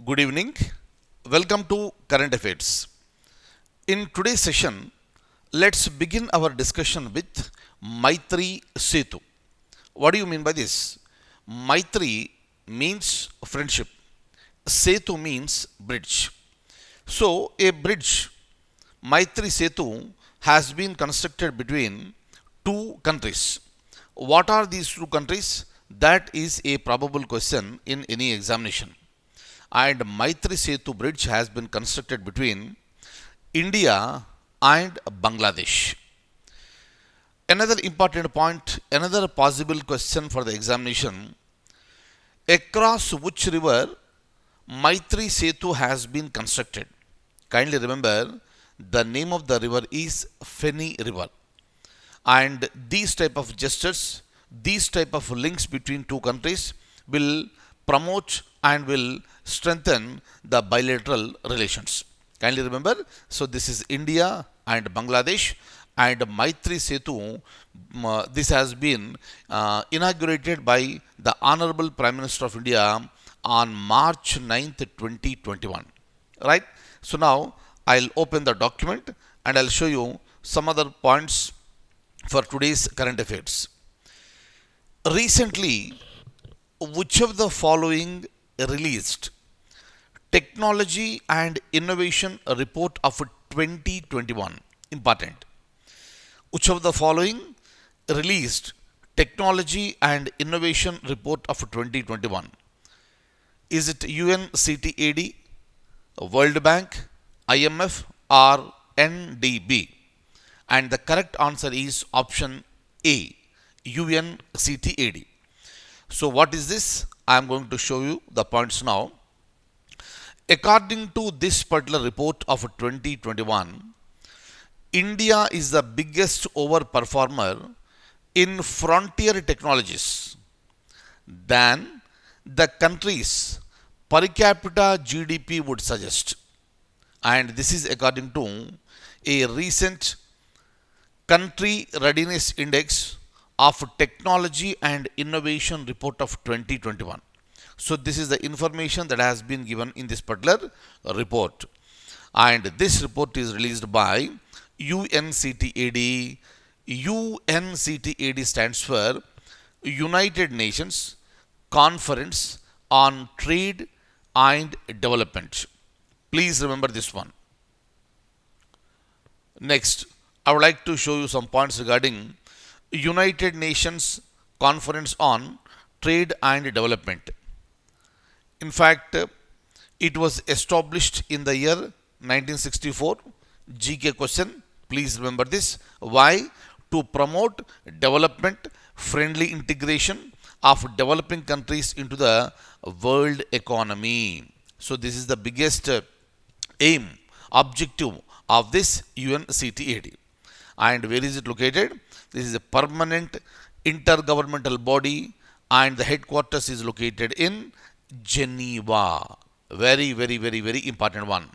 Good evening. Welcome to Current Affairs. In today's session, let's begin our discussion with Maitri Setu. What do you mean by this? Maitri means friendship. Setu means bridge. So, a bridge, Maitri Setu, has been constructed between two countries. What are these two countries? That is a probable question in any examination. And Maitri Setu bridge has been constructed between India and Bangladesh. Another important point, another possible question for the examination: across which river Maitri Setu has been constructed? Kindly remember, the name of the river is Feni River. And these type of gestures, these type of links between two countries will promote and will strengthen the bilateral relations. Kindly remember, so this is India and Bangladesh, and Maitri Setu, this has been inaugurated by the Honorable Prime Minister of India on March 9th, 2021. Right? So now I'll open the document and I'll show you some other points for today's current affairs. Recently, which of the following released Technology and Innovation Report of 2021? Important. Which of the following released Technology and Innovation Report of 2021? Is it UNCTAD, World Bank, IMF, or NDB? And the correct answer is option A, UNCTAD. So what is this? I am going to show you the points now. According to this particular report of 2021, India is the biggest overperformer in frontier technologies than the country's per capita GDP would suggest. And this is according to a recent Country Readiness Index of Technology and Innovation Report of 2021. So this is the information that has been given in this particular report. And this report is released by UNCTAD. UNCTAD stands for United Nations Conference on Trade and Development. Please remember this one. Next, I would like to show you some points regarding United Nations Conference on Trade and Development. In fact, it was established in the year 1964. GK question, please remember this. Why? To promote development, friendly integration of developing countries into the world economy. So this is the biggest aim, objective of this UNCTAD. And where is it located? This is a permanent intergovernmental body and the headquarters is located in Geneva. Very, very, very, very important one.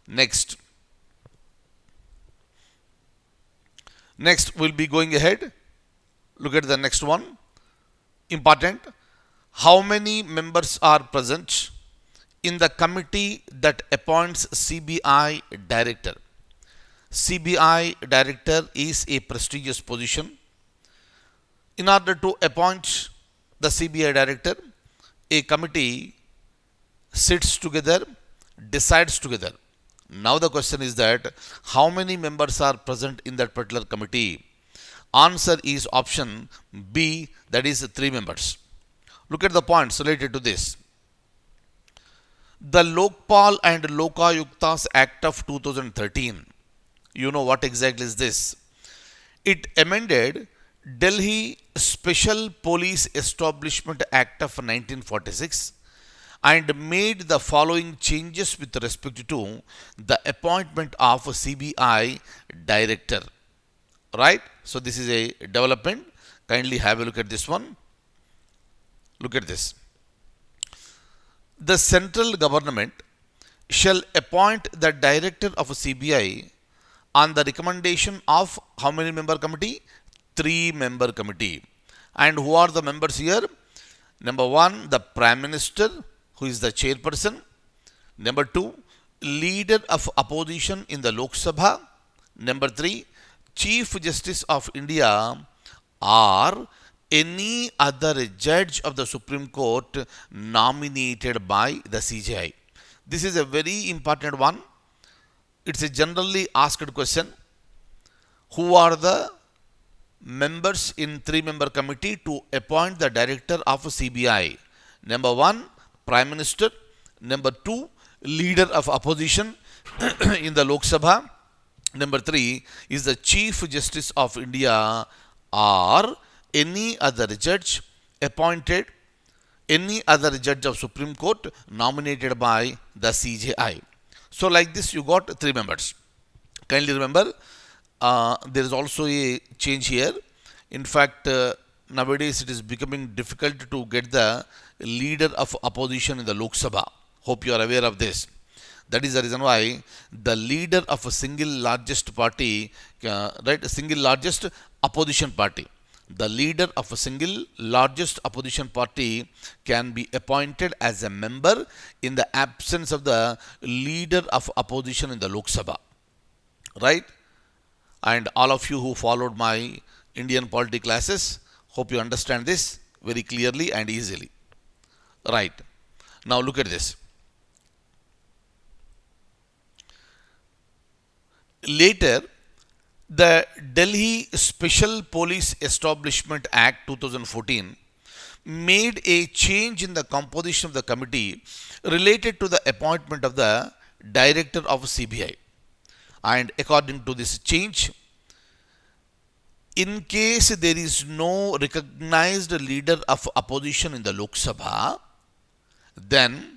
Next, we'll be going ahead. Look at the next one. Important. How many members are present in the committee that appoints CBI director? CBI director is a prestigious position. In order to appoint the CBI director, a committee sits together, decides together. Now the question is that how many members are present in that particular committee? Answer is option B, that is 3 members. Look at the points related to this. The Lokpal and Lokayuktas Act of 2013. You know what exactly is this? It amended Delhi Special Police Establishment Act of 1946 and made the following changes with respect to the appointment of a CBI director. Right? So this is a development. Kindly have a look at this one. Look at this. The central government shall appoint the director of a CBI on the recommendation of how many member committee? 3 member committee. And who are the members here? Number 1, the Prime Minister, who is the chairperson. Number 2, leader of opposition in the Lok Sabha. Number 3, Chief Justice of India or any other judge of the Supreme Court nominated by the CJI. This is a very important one. It's a generally asked question. Who are the members in three-member committee to appoint the director of CBI? Number 1, Prime Minister. Number 2, leader of opposition in the Lok Sabha. Number 3 is the Chief Justice of India or any other judge appointed, any other judge of Supreme Court nominated by the CJI. So like this you got 3 members. Kindly remember there is also a change here. In fact, nowadays it is becoming difficult to get the leader of opposition in the Lok Sabha. Hope you are aware of this. That is the reason why the leader of a single largest party, right, a single largest opposition party, the leader of a single largest opposition party can be appointed as a member in the absence of the leader of opposition in the Lok Sabha. Right? And all of you who followed my Indian polity classes, hope you understand this very clearly and easily. Right. Now look at this. Later, the Delhi Special Police Establishment Act 2014 made a change in the composition of the committee related to the appointment of the director of CBI. And according to this change, in case there is no recognized leader of opposition in the Lok Sabha, then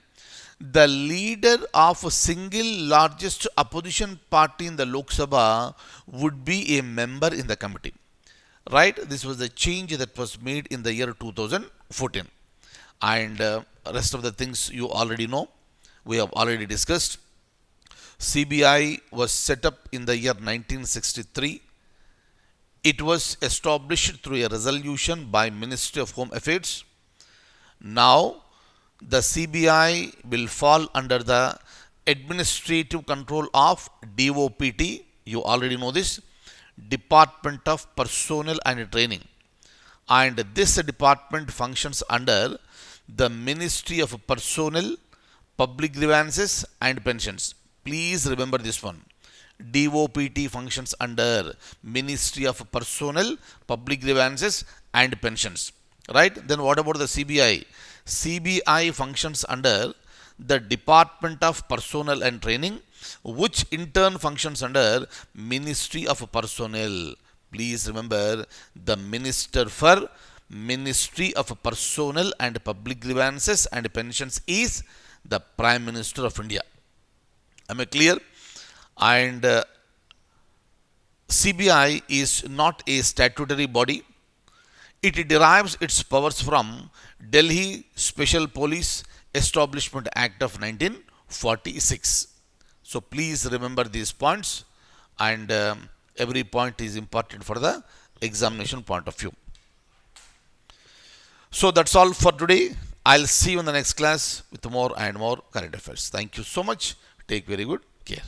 the leader of a single largest opposition party in the Lok Sabha would be a member in the committee. Right? This was the change that was made in the year 2014. And rest of the things you already know. We have already discussed. CBI was set up in the year 1963. It was established through a resolution by Ministry of Home Affairs. Now, the CBI will fall under the administrative control of DOPT. You already know this. Department of Personnel and Training. And this department functions under the Ministry of Personnel, Public Grievances and Pensions. Please remember this one. DOPT functions under Ministry of Personnel, Public Grievances and Pensions. Right? Then what about the CBI? CBI functions under the Department of Personnel and Training, which in turn functions under Ministry of Personnel. Please remember, the Minister for Ministry of Personnel and Public Grievances and Pensions is the Prime Minister of India. Am I clear? And CBI is not a statutory body. It derives its powers from Delhi Special Police Establishment Act of 1946. So please remember these points, and every point is important for the examination point of view. So that's all for today. I'll see you in the next class with more and more current affairs. Thank you so much. Take very good care.